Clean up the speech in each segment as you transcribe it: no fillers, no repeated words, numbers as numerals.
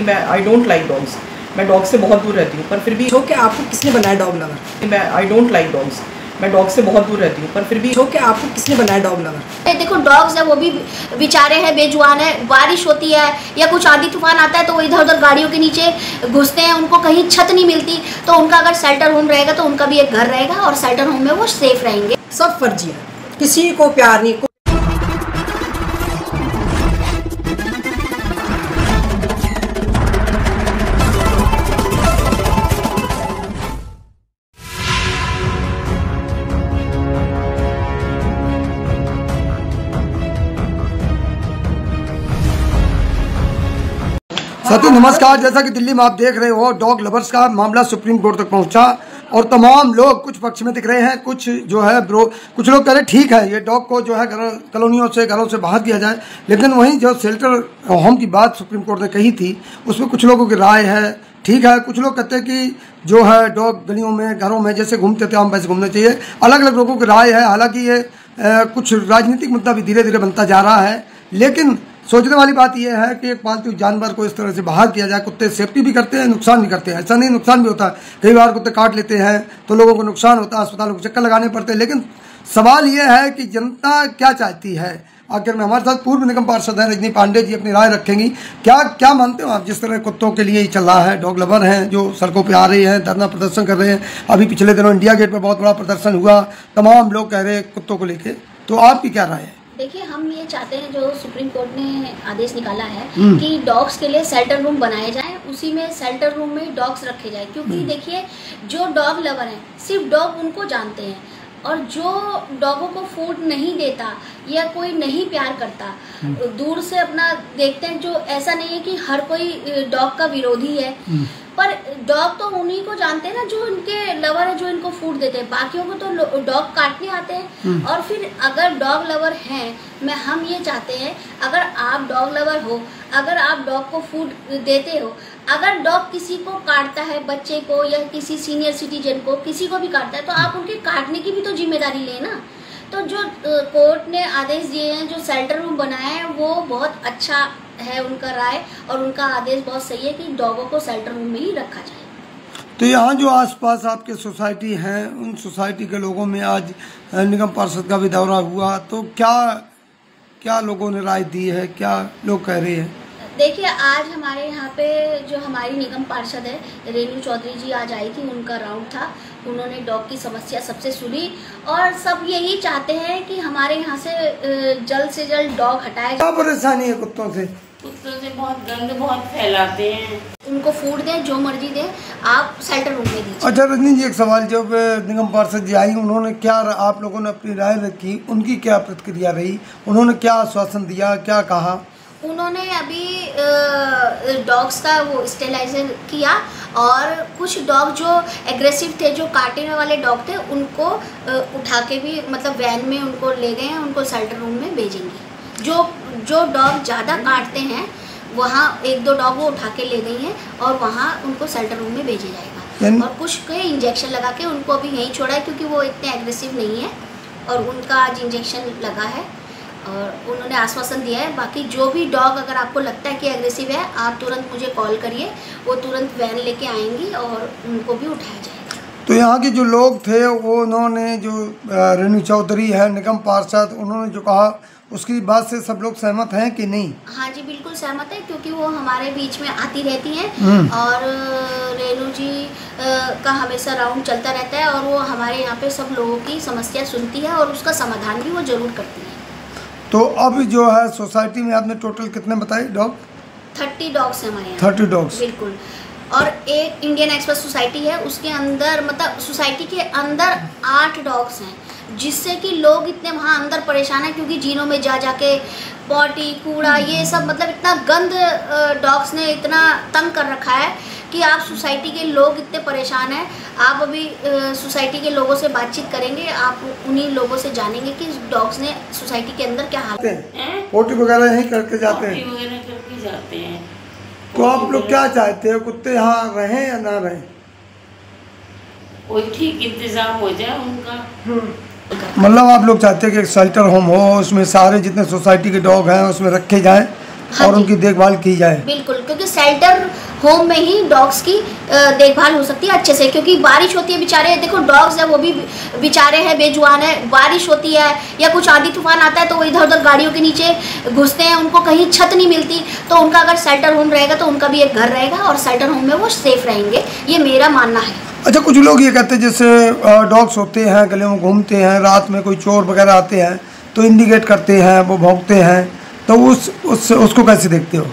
I don't like dogs. मैं dog से बहुत दूर रहती हूँ, पर फिर भी जो कि आपको किसने बनाया dog lover? I don't like dogs. मैं डॉग से बहुत दूर रहती हूँ, पर फिर भी जो कि आपको किसने बनाया डॉग लवर? देखो डॉग्स है वो भी बेचारे हैं, बेजुबान है। बारिश होती है या कुछ आंधी तूफान आता है तो वो इधर उधर गाड़ियों के नीचे घुसते हैं, उनको कहीं छत नहीं मिलती। तो उनका अगर शेल्टर होम रहेगा तो उनका भी एक घर रहेगा और शेल्टर होम में वो सेफ रहेंगे। सब फर्जी है, किसी को प्यार नहीं। साथियों नमस्कार। जैसा कि दिल्ली में आप देख रहे हो, डॉग लवर्स का मामला सुप्रीम कोर्ट तक पहुंचा और तमाम लोग कुछ पक्ष में दिख रहे हैं, कुछ जो है कुछ लोग कह रहे ठीक है ये डॉग को जो है कॉलोनियों से घरों से बाहर किया जाए, लेकिन वहीं जो शेल्टर होम की बात सुप्रीम कोर्ट ने कही थी उसमें कुछ लोगों की राय है ठीक है। कुछ लोग कहते हैं कि जो है डॉग गलियों में घरों में जैसे घूमते थे हम वैसे घूमने चाहिए। अलग अलग लोगों की राय है। हालांकि ये कुछ राजनीतिक मुद्दा भी धीरे धीरे बनता जा रहा है, लेकिन सोचने वाली बात यह है कि एक पालतू जानवर को इस तरह से बाहर किया जाए। कुत्ते सेफ्टी भी करते हैं, नुकसान भी करते हैं। ऐसा नहीं नुकसान भी होता है, कई बार कुत्ते काट लेते हैं तो लोगों को नुकसान होता है, अस्पतालों को चक्कर लगाने पड़ते हैं। लेकिन सवाल यह है कि जनता क्या चाहती है आखिर में। हमारे साथ पूर्व निगम पार्षद हैं रजनी पांडे जी, अपनी राय रखेंगी। क्या मानते हो आप, जिस तरह कुत्तों के लिए ही चल रहा है, डॉग लवर हैं जो सड़कों पे आ रहे हैं, धरना प्रदर्शन कर रहे हैं। अभी पिछले दिनों इंडिया गेट पर बहुत बड़ा प्रदर्शन हुआ, तमाम लोग कह रहे हैं कुत्तों को लेके, तो आपकी क्या राय है? देखिए हम ये चाहते हैं, जो सुप्रीम कोर्ट ने आदेश निकाला है कि डॉग्स के लिए शेल्टर रूम बनाए जाएं, उसी में शेल्टर रूम में डॉग्स रखे जाएं। क्योंकि देखिए जो डॉग लवर हैं सिर्फ डॉग उनको जानते हैं, और जो डॉगों को फूड नहीं देता या कोई नहीं प्यार करता, दूर से अपना देखते हैं। जो ऐसा नहीं है कि हर कोई डॉग का विरोधी है, पर डॉग तो उन्हीं को जानते हैं ना जो इनके लवर है, जो इनको फूड देते हैं। बाकियों को तो डॉग काटने आते हैं। और फिर अगर डॉग लवर हैं, हम ये चाहते हैं अगर आप डॉग लवर हो, अगर आप डॉग को फूड देते हो, अगर डॉग किसी को काटता है, बच्चे को या किसी सीनियर सिटीजन को, किसी को भी काटता है, तो आप उनके काटने की भी तो जिम्मेदारी लेना। तो जो कोर्ट ने आदेश दिए हैं, जो शेल्टर रूम बनाया है, वो बहुत अच्छा है उनका राय, और उनका आदेश बहुत सही है कि डॉगों को शेल्टर रूम में ही रखा जाए। तो यहाँ जो आसपास आपके सोसाइटी हैं, उन सोसाइटी के लोगों में आज निगम पार्षद का भी दौरा हुआ, तो क्या लोगों ने राय दी है, क्या लोग कह रहे हैं? देखिए आज हमारे यहाँ पे जो हमारी निगम पार्षद है रेणु चौधरी जी आज आई थी, उनका राउंड था। उन्होंने डॉग की समस्या सबसे सुनी, और सब यही चाहते हैं कि हमारे यहाँ से जल्द डॉग हटाए। क्या परेशानी है कुत्तों से? कुत्तों से बहुत गंद बहुत फैलाते हैं। उनको फूड दें, जो मर्जी दें, आप शेल्टर रूम में दीजिए। अच्छा रजनी जी, एक सवाल, जब निगम पार्षद जी आई उन्होंने क्या, आप लोगों ने अपनी राय रखी, उनकी क्या प्रतिक्रिया रही? उन्होंने क्या आश्वासन दिया, क्या कहा? उन्होंने अभी डॉग्स का वो स्टेलाइजर किया, और कुछ डॉग जो एग्रेसिव थे, जो काटने वाले डॉग थे, उनको उठा के भी मतलब वैन में उनको ले गए हैं, उनको शेल्टर रूम में भेजेंगे। जो डॉग ज़्यादा काटते हैं वहाँ 1-2 डॉग वो उठा के ले गई हैं, और वहाँ उनको शेल्टर रूम में भेजा जाएगा। और कुछ के इंजेक्शन लगा के उनको अभी यहीं छोड़ा है, क्योंकि वो इतने एग्रेसिव नहीं है, और उनका आज इंजेक्शन लगा है, और उन्होंने आश्वासन दिया है। बाकी जो भी डॉग अगर आपको लगता है कि एग्रेसिव है, आप तुरंत मुझे कॉल करिए, वो तुरंत वैन लेके आएंगी और उनको भी उठाया जाएगा। तो यहाँ के जो लोग थे वो, उन्होंने जो रेणु चौधरी है निगम पार्षद, उन्होंने जो कहा उसकी बात से सब लोग सहमत हैं कि नहीं? हाँ जी बिल्कुल सहमत है, क्योंकि वो हमारे बीच में आती रहती हैं, और रेणु जी का हमेशा राउंड चलता रहता है, और वो हमारे यहाँ पे सब लोगों की समस्या सुनती है, और उसका समाधान भी वो जरूर करती है। तो अब जो है सोसाइटी में आपने टोटल कितने बताए डॉग? 30 डॉग्स हैं हमारे यहाँ। 30 डॉग्स, बिल्कुल। और एक इंडियन एक्सप्रेस सोसाइटी है, उसके अंदर मतलब सोसाइटी के अंदर 8 डॉग्स हैं, जिससे कि लोग इतने वहाँ अंदर परेशान हैं, क्योंकि जीनों में जा जाके पॉटी कूड़ा ये सब, मतलब इतना गंद डॉग्स ने इतना तंग कर रखा है कि आप सोसाइटी के लोग इतने परेशान हैं। आप अभी सोसाइटी के लोगों से बातचीत करेंगे, आप उन्हीं लोगों से जानेंगे कि डॉग्स ने सोसाइटी के अंदर क्या हाल है। पोटी वगैरह यहीं करके जाते हैं? वगैरह करके जाते हैं। तो आप लोग क्या चाहते हो, कुत्ते यहाँ रहें या ना रहें? कोई ठीक इंतजाम हो जाए उनका। मतलब आप लोग चाहते हैं कि एक शेल्टर होम हो, उसमें सारे जितने सोसाइटी के डॉग हैं उसमें रखे जाएं, हाँ और जी। उनकी देखभाल की जाए। बिल्कुल, क्योंकि शेल्टर होम में ही डॉग्स की देखभाल हो सकती है अच्छे से, क्योंकि बारिश होती है, बेचारे देखो डॉग्स है वो भी बेचारे हैं, बेजुबान है, बारिश होती है या कुछ आंधी तूफान आता है तो वो इधर उधर गाड़ियों के नीचे घुसते हैं, उनको कहीं छत नहीं मिलती, तो उनका अगर शेल्टर होम रहेगा तो उनका भी एक घर रहेगा और शेल्टर होम में वो सेफ रहेंगे, ये मेरा मानना है। अच्छा, कुछ लोग ये कहते हैं जैसे डॉग्स होते हैं गले में घूमते हैं, रात में कोई चोर वगैरह आते हैं तो इंडिकेट करते हैं, वो भौंकते हैं, तो उसको कैसे देखते हो?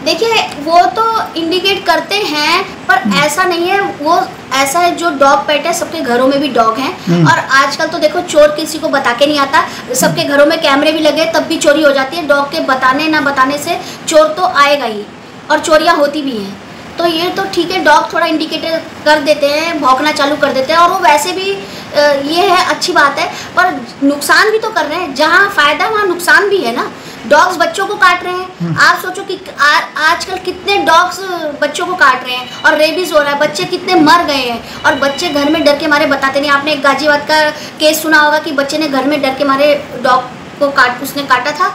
देखिए वो तो इंडिकेट करते हैं पर ऐसा नहीं है, वो ऐसा है जो डॉग पेट है सबके घरों में भी डॉग हैं, और आजकल तो देखो चोर किसी को बता के नहीं आता, सबके घरों में कैमरे भी लगे तब भी चोरी हो जाती है, डॉग के बताने ना बताने से चोर तो आएगा ही और चोरियां होती भी हैं। तो ये तो ठीक है, डॉग थोड़ा इंडिकेटर कर देते हैं, भौंकना चालू कर देते हैं, और वो वैसे भी ये है अच्छी बात है, पर नुकसान भी तो कर रहे हैं, जहाँ फ़ायदा वहाँ नुकसान भी है ना। डॉग्स बच्चों को काट रहे हैं, आप सोचो कि आजकल कितने डॉग्स बच्चों को काट रहे हैं और रेबीज हो रहा है, बच्चे कितने मर गए हैं, और बच्चे घर में डर के मारे बताते नहीं। आपने एक गाजियाबाद का केस सुना होगा कि बच्चे ने घर में डर के मारे डॉग को उसने काटा था,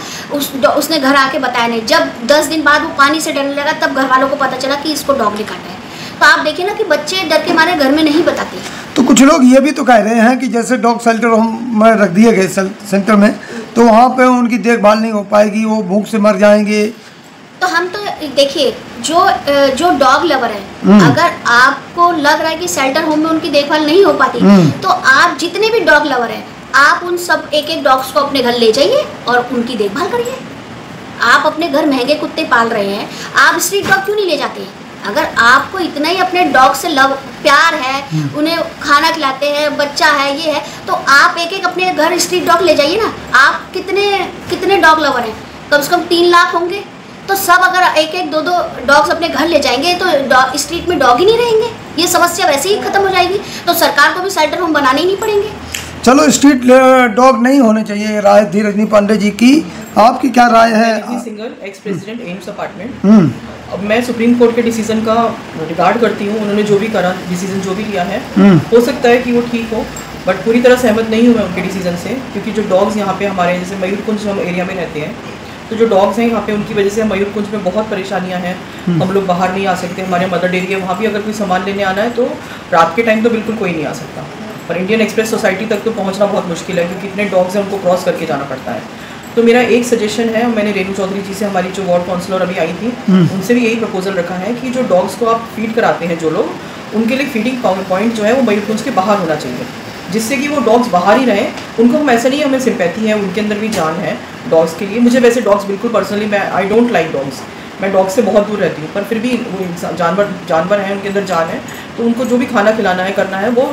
उसने घर आके बताया नहीं, जब 10 दिन बाद वो पानी से डरने लगा तब घर वालों को पता चला कि इसको डॉग ने काटा है। तो आप देखिए ना कि बच्चे डर के मारे घर में नहीं बताते। तो कुछ लोग ये भी तो कह रहे हैं कि जैसे डॉग शेल्टर होम में रख दिए गए सेंटर में, तो वहाँ पे उनकी देखभाल नहीं हो पाएगी, वो भूख से मर जाएंगे। तो हम तो देखिए जो डॉग लवर है, अगर आपको लग रहा है कि शेल्टर होम में उनकी देखभाल नहीं हो पाती, तो आप जितने भी डॉग लवर हैं आप उन सब एक डॉग्स को अपने घर ले जाइए और उनकी देखभाल करिए। आप अपने घर महंगे कुत्ते पाल रहे हैं, आप स्ट्रीट डॉग क्यों नहीं ले जाते? अगर आपको इतना ही अपने डॉग से प्यार है, उन्हें खाना खिलाते हैं, बच्चा है, ये है, तो आप एक अपने घर स्ट्रीट डॉग ले जाइए ना। आप कितने डॉग लवर हैं? कम से कम 3 लाख होंगे, तो सब अगर एक दो डॉग्स अपने घर ले जाएंगे तो स्ट्रीट में डॉग ही नहीं रहेंगे, ये समस्या वैसे ही खत्म हो जाएगी। तो सरकार को भी शेल्टर होम बनाने ही नहीं पड़ेंगे। चलो, स्ट्रीट डॉग नहीं होने चाहिए, राय थी रजनी पांडे जी की, आपकी क्या राय है? Single ex president AIIMS apartment. अब मैं सुप्रीम कोर्ट के डिसीजन का रिगार्ड करती हूँ, उन्होंने जो भी करा, डिसीजन जो भी लिया है, हो सकता है कि वो ठीक हो, बट पूरी तरह सहमत नहीं हूँ मैं उनके डिसीजन से, क्योंकि जो डॉग्स यहाँ पे हमारे जैसे मयूरकुंज हम एरिया में रहते हैं, तो जो डॉग्स हैं यहाँ पे उनकी वजह से मयूरकुंज में बहुत परेशानियाँ हैं, हम लोग बाहर नहीं आ सकते, हमारे मदर डेयरी है वहाँ भी अगर कोई सामान लेने आना है तो रात के टाइम तो बिल्कुल कोई नहीं आ सकता, पर इंडियन एक्सप्रेस सोसाइटी तक तो पहुँचना बहुत मुश्किल है, क्योंकि इतने डॉग्स हैं उनको क्रॉस करके जाना पड़ता है। तो मेरा एक सजेशन है, मैंने रेणु चौधरी जी से, हमारी जो वार्ड काउंसलर अभी आई थी, उनसे भी यही प्रपोजल रखा है कि जो डॉग्स को आप फीड कराते हैं जो लोग, उनके लिए फीडिंग पॉइंट जो है वो मयूरकुंज के बाहर होना चाहिए, जिससे कि वो डॉग्स बाहर ही रहें। उनको हम ऐसा नहीं, हमें सिंपैथी है, उनके अंदर भी जान है डॉग्स के लिए। मुझे वैसे डॉग्स बिल्कुल पर्सनली मैं आई डोंट लाइक डॉग्स, मैं डॉग से बहुत दूर रहती हूँ, पर फिर भी वो जानवर हैं, उनके अंदर जान है, तो उनको जो भी खाना खिलाना है, करना है, वो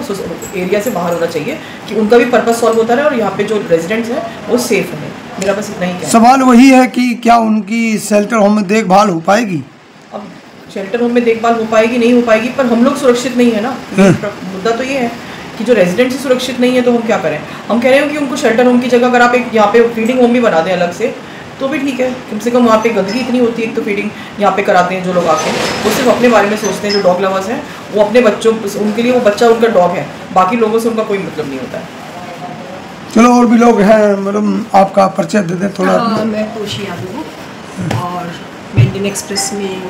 एरिया से बाहर होना चाहिए कि उनका भी पर्पस सॉल्व होता रहे और यहाँ पे जो रेजिडेंट्स हैं वो सेफ रहें। मेरा बस इतना ही कहना है। सवाल वही है कि क्या उनकी शेल्टर होम में देखभाल हो पाएगी? अब शेल्टर होम में देखभाल हो पाएगी नहीं हो पाएगी, पर हम लोग सुरक्षित नहीं है ना, मुद्दा तो ये है कि जो रेजिडेंट्स ही सुरक्षित नहीं है, तो हम क्या करें? हम कह रहे हैं कि उनको शेल्टर होम की जगह अगर आप एक यहाँ पे फीडिंग होम भी बना दें अलग से, तो भी ठीक है, कम से कम वहाँ पे गंदगी इतनी होती है, एक तो फीडिंग यहाँ पे कराते हैं जो लोग आके, वो सिर्फ अपने बारे में सोचते हैं, जो डॉग लवर्स हैं वो अपने बच्चों, उनके लिए वो बच्चा उनका डॉग है, बाकी लोगों से उनका कोई मतलब नहीं होता है। चलो, और भी लोग हैं, मैडम आपका परिचय दे दें थोड़ा। मैं कोशी यादव हूँ और मैं इंडियन एक्सप्रेस में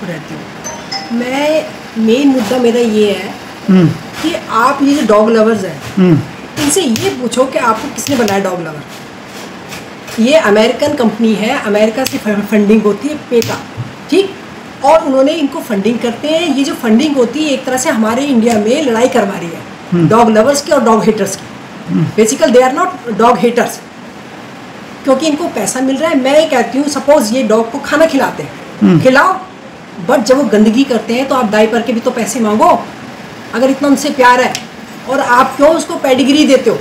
रहती हूँ। मैं मेन मुद्दा मेरा ये है कि आप ये जो डॉग लवर्स हैं, इनसे ये पूछो कि आपको किसने बनाया डॉग लवर। ये अमेरिकन कंपनी है, अमेरिका से फंडिंग होती है पेटा, ठीक, और उन्होंने इनको फंडिंग करते हैं। ये जो फंडिंग होती है एक तरह से हमारे इंडिया में लड़ाई करवा रही है डॉग लवर्स की और डॉग हेटर्स की। Basically they are not dog haters, क्योंकि इनको पैसा मिल रहा है। मैं ये कहती हूँ, सपोज ये डॉग को खाना खिलाते हैं, खिलाओ, बट जब वो गंदगी करते हैं तो आप डायपर के भी तो पैसे मांगो। अगर इतना उनसे प्यार है, और आप क्यों उसको पेडिग्री देते हो?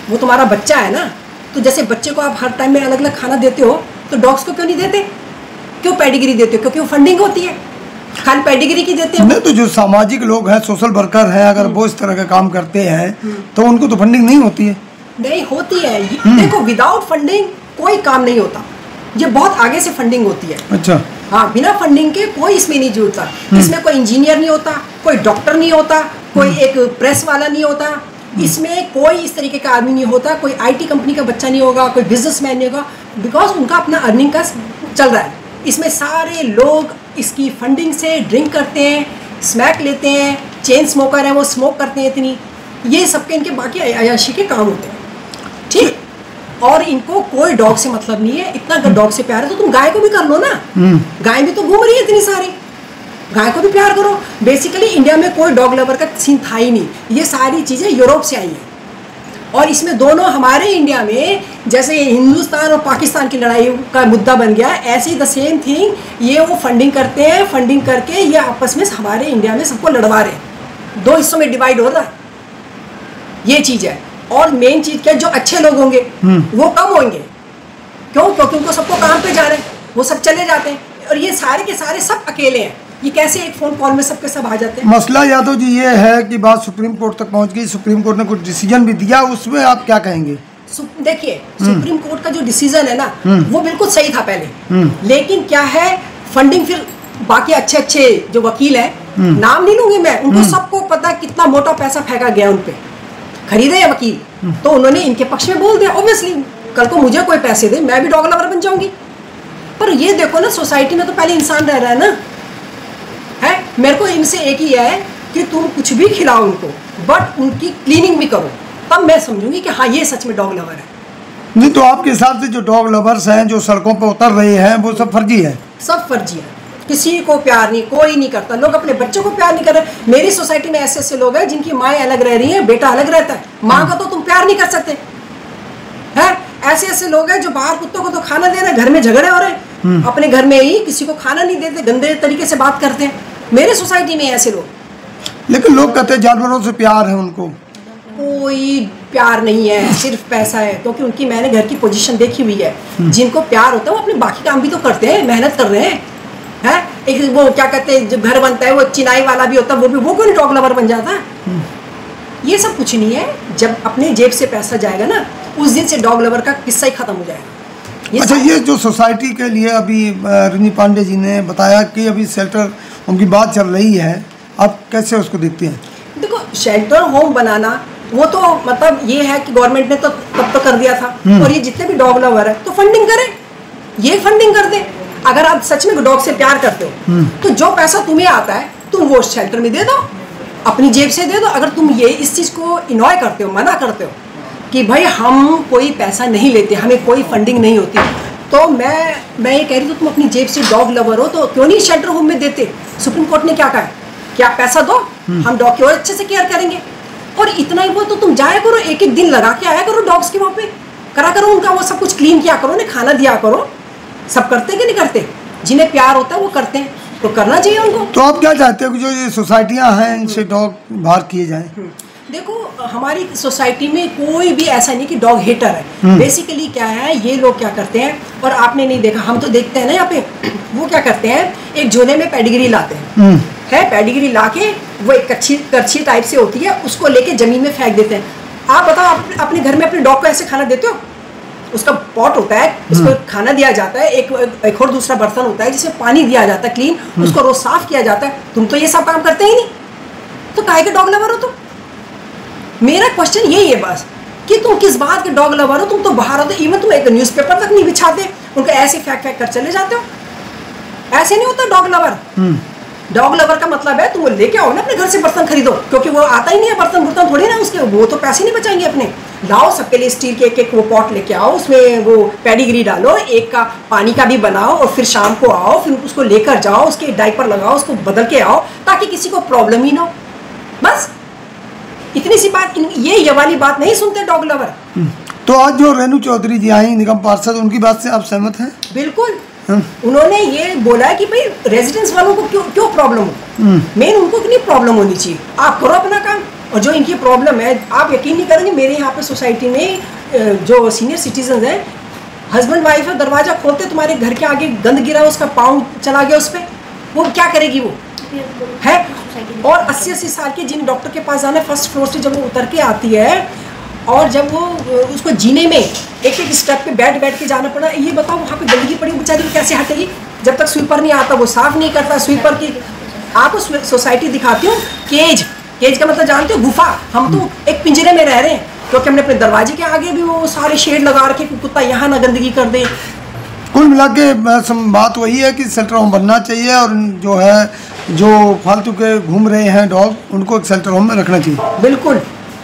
वो तुम्हारा बच्चा है ना, तो जैसे बच्चे को आप हर टाइम में अलग अलग खाना देते हो, तो डॉग्स को क्यों नहीं देते? क्यों पेडिग्री देते हो? क्योंकि वो फंडिंग होती है, खाली पेडिग्री की देते हैं। नहीं, तो जो सामाजिक लोग हैं, सोशल वर्कर हैं, अगर वो इस तरह का काम करते हैं तो उनको तो फंडिंग नहीं होती है? नहीं होती है। देखो, विदाउट फंडिंग कोई काम नहीं होता, ये बहुत आगे से फंडिंग होती है। अच्छा, हाँ, बिना फंडिंग के कोई इसमें नहीं जुड़ता। इसमें कोई इंजीनियर नहीं होता, कोई डॉक्टर नहीं होता, कोई एक प्रेस वाला नहीं होता, इसमें कोई इस तरीके का आदमी नहीं होता, कोई आईटी कंपनी का बच्चा नहीं होगा, कोई बिजनेसमैन नहीं होगा, बिकॉज उनका अपना अर्निंग का चल रहा है। इसमें सारे लोग इसकी फंडिंग से ड्रिंक करते हैं, स्मैक लेते हैं, चेन स्मोकर है वो स्मोक करते हैं इतनी, ये सबके इनके बाकी अयाशी के काम होते हैं, ठीक। और इनको कोई डॉग से मतलब नहीं है। इतना अगर डॉग से प्यार है तो तुम गाय को भी कर लो ना, गाय भी तो घूम रही है इतनी सारी, गाय को भी प्यार करो। बेसिकली इंडिया में कोई डॉग लवर का सीन था ही नहीं, ये सारी चीज़ें यूरोप से आई हैं। और इसमें दोनों हमारे इंडिया में जैसे हिंदुस्तान और पाकिस्तान की लड़ाई का मुद्दा बन गया, ऐसे ही द सेम थिंग ये वो फंडिंग करते हैं, फंडिंग करके ये आपस में हमारे इंडिया में सबको लड़वा रहे हैं, दो हिस्सों में डिवाइड हो रहा है, ये चीज़ है। और मेन चीज़ क्या, जो अच्छे लोग होंगे वो कम होंगे, क्यों? क्योंकि उनको सबको काम पे जा रहे हैं, वो सब चले जाते हैं, और ये सारे के सारे सब अकेले हैं। ये कैसे एक फोन कॉल में सबके सब आ जाते हैं? मसला यादव जी ये है कि बात सुप्रीम कोर्ट तक पहुंच गई, सुप्रीम कोर्ट ने कुछ डिसीजन भी दिया, उसमें आप क्या कहेंगे? देखिए, सुप्रीम कोर्ट का जो डिसीजन है ना वो बिल्कुल सही था पहले, लेकिन क्या है, फंडिंग फिर बाकी अच्छे अच्छे जो वकील हैं, नाम नहीं लूंगी मैं, उनको सबको पता कितना मोटा पैसा फेंका गया उन पे, खरीदे हैं वकील, तो उन्होंने इनके पक्ष में बोल दिया। ऑब्वियसली कल को मुझे कोई पैसे दे, मैं भी डॉग लवर बन जाऊंगी। पर ये देखो ना, सोसाइटी में तो पहले इंसान रह रहा है ना, है। मेरे को इनसे एक ही है कि तुम कुछ भी खिलाओ उनको, बट उनकी क्लीनिंग भी करो, तब मैं समझूंगी कि हाँ ये सच में डॉग लवर है। नहीं तो आपके हिसाब से जो डॉग लवर्स हैं, जो सड़कों पर उतर रहे हैं, वो सब फर्जी है? सब फर्जी है, किसी को प्यार नहीं, कोई नहीं करता, लोग अपने बच्चों को प्यार नहीं कर रहे। मेरी सोसाइटी में ऐसे ऐसे लोग हैं जिनकी माएँ अलग रह रही हैं, बेटा अलग रहता है, माँ का तो तुम प्यार नहीं कर सकते, है। ऐसे ऐसे लोग हैं जो बाहर कुत्तों को तो खाना दे रहे हैं, घर में झगड़े हो रहे हैं, अपने घर में ही किसी को खाना नहीं देते, गंदे तरीके से बात करते हैं। मेरे सोसाइटी में ऐसे लोग। लेकिन लोग कहते हैं जानवरों से प्यार है उनको। कोई प्यार नहीं है, सिर्फ पैसा है, क्योंकि उनकी मैंने घर की पोजीशन देखी हुई है। जिनको प्यार होता है वो अपने बाकी काम भी तो करते हैं, मेहनत कर रहे हैं, है। एक वो क्या कहते हैं, जब घर बनता है वो चिनाई वाला भी होता है, वो क्यों नहीं डॉग लवर बन जाता है? ये सब कुछ नहीं है। जब अपने जेब से पैसा जाएगा ना, उस दिन से डॉग लवर का किस्सा ही खत्म हो जाएगा। अच्छा, ये जो सोसाइटी के लिए अभी रजनी पांडे जी ने बताया कि अभी शेल्टर उनकी बात चल रही है, आप कैसे उसको देखते हैं? देखो, शेल्टर होम बनाना वो तो मतलब ये है कि गवर्नमेंट ने तो तब तो कर दिया था, और ये जितने भी डॉग लवर है तो फंडिंग करें, ये फंडिंग कर दे। अगर आप सच में डॉग से प्यार करते हो तो जो पैसा तुम्हें आता है तुम वो शेल्टर में दे दो, अपनी जेब से दे दो। अगर तुम ये इस चीज़ को इग्नोर करते हो, मना करते हो कि भाई हम कोई पैसा नहीं लेते, हमें कोई फंडिंग नहीं होती, तो मैं ये कह रही हूँ, तुम अपनी जेब से डॉग लवर हो तो क्यों नहीं शेल्टर होम में देते? सुप्रीम कोर्ट ने क्या कहा है कि आप पैसा दो, हम डॉग की और अच्छे से केयर करेंगे। और इतना ही वो तो तुम जाया करो, एक एक दिन लगा के आया करो डॉग्स के वहाँ पे, करा करो उनका वो सब कुछ क्लीन किया करो, उन्हें खाना दिया करो। सब करते कि नहीं करते? जिन्हें प्यार होता है वो करते हैं, तो करना चाहिए उनको। तो आप क्या चाहते हो कि जो ये सोसाइटियाँ हैं इनसे डॉग बाहर किए जाएँ? देखो, हमारी सोसाइटी में कोई भी ऐसा नहीं कि डॉग हेटर है। बेसिकली क्या है, ये लोग क्या करते हैं, और आपने नहीं देखा, हम तो देखते हैं ना यहाँ पे, वो क्या करते हैं, एक झोले में पेडिग्री लाते हैं, है, पेडिग्री लाके वो एक करछी टाइप से होती है, उसको लेके जमीन में फेंक देते हैं। आप बताओ, आप अपने घर में अपने डॉग को ऐसे खाना देते हो? उसका पॉट होता है, उसको खाना दिया जाता है, एक और दूसरा बर्तन होता है जिसमें पानी दिया जाता है क्लीन, उसको रोज साफ किया जाता है। तुम तो ये सब काम करते ही नहीं, तो काहे के डॉग लवर हो तुम? मेरा क्वेश्चन यही है बस कि तुम किस बात के डॉग लवर हो? तुम तो बाहर होते, इवन तुम एक न्यूज़पेपर तक नहीं बिछाते, उनको ऐसे फेंक कर चले जाते हो। ऐसे नहीं होता डॉग लवर। डॉग लवर का मतलब है तुम लेके आओ ना, अपने घर से बर्तन खरीदो, क्योंकि वो आता ही नहीं है, बर्तन थोड़ी ना उसके, वो तो पैसे नहीं बचाएंगे अपने। लाओ सबके लिए स्टील के एक वो पॉट लेके आओ, उसमें वो पेडिग्री डालो, एक का पानी का भी बनाओ, और फिर शाम को आओ, फिर उसको लेकर जाओ, उसके डायपर लगाओ, उसको बदल के आओ, ताकि किसी को प्रॉब्लम ही ना हो। बस इतनी सी बात, ये वाली बात नहीं सुनते डॉग लवर। तो आज जो रेणु चौधरी जी आई निगम पार्षद, उनकी बात से आप सहमत हैं? बिल्कुल। उन्होंने ये बोला है कि भाई रेजिडेंस वालों को क्यों प्रॉब्लम हो, मेन उनको कितनी प्रॉब्लम होनी चाहिए, आप करो अपना काम। और जो इनकी प्रॉब्लम है, आप यकीन नहीं करेंगे, मेरे यहाँ पे सोसाइटी में जो सीनियर सिटीजन हैं, हस्बैंड वाइफ है, दरवाजा खोलते तुम्हारे घर के आगे गंद गिरा, उसका पाँव चला गया उस पर, वो क्या करेगी? वो है। और 80-80 साल के जिन डॉक्टर के पास जाना है, फर्स्ट फ्लोर से जब वो उतर के आती है, और जब वो उसको जीने में एक एक स्टेप पे बैठ के जाना पड़ा, ये बताओ वहाँ पे गंदगी पड़ी बेचारी को कैसे हटेगी? जब तक स्वीपर नहीं आता वो साफ नहीं करता। स्वीपर की आपको सोसाइटी दिखाती हूँ, केज का मतलब जानते हो? गुफा। हम तो एक पिंजरे में रह रहे हैं, क्योंकि हमने अपने दरवाजे के आगे भी वो सारे शेड लगा रखे कि कुत्ता यहाँ ना गंदगी कर दे, कुल मिला के बात वही है कि शेल्टर होम बनना चाहिए और जो है जो फालतू के घूम रहे हैं डॉग उनको एक शेल्टर होम में रखना चाहिए। बिल्कुल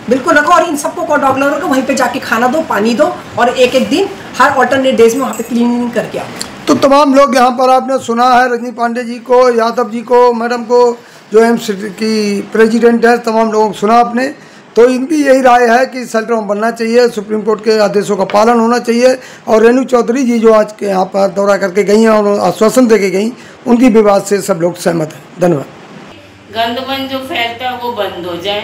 बिल्कुल रखो, और इन सबको को डॉग लवर को वहीं पे जाके खाना दो, पानी दो, और एक एक दिन हर ऑल्टरनेट डेज में वहाँ पे क्लीनिंग करके आओ। तो तमाम लोग यहाँ पर आपने सुना है, रजनी पांडे जी को, यादव जी को, मैडम को जो एम्स की प्रेसिडेंट है, तमाम लोगों को सुना आपने। तो इनकी यही राय है कि शेल्टर होम बनना चाहिए, सुप्रीम कोर्ट के आदेशों का पालन होना चाहिए। और रेणु चौधरी जी जो आज के यहाँ पर दौरा करके गई हैं और आश्वासन दे के गई, उनकी भी बात से सब लोग सहमत हैं। धन्यवाद। गंदमन जो फैलता है वो बंद हो जाए।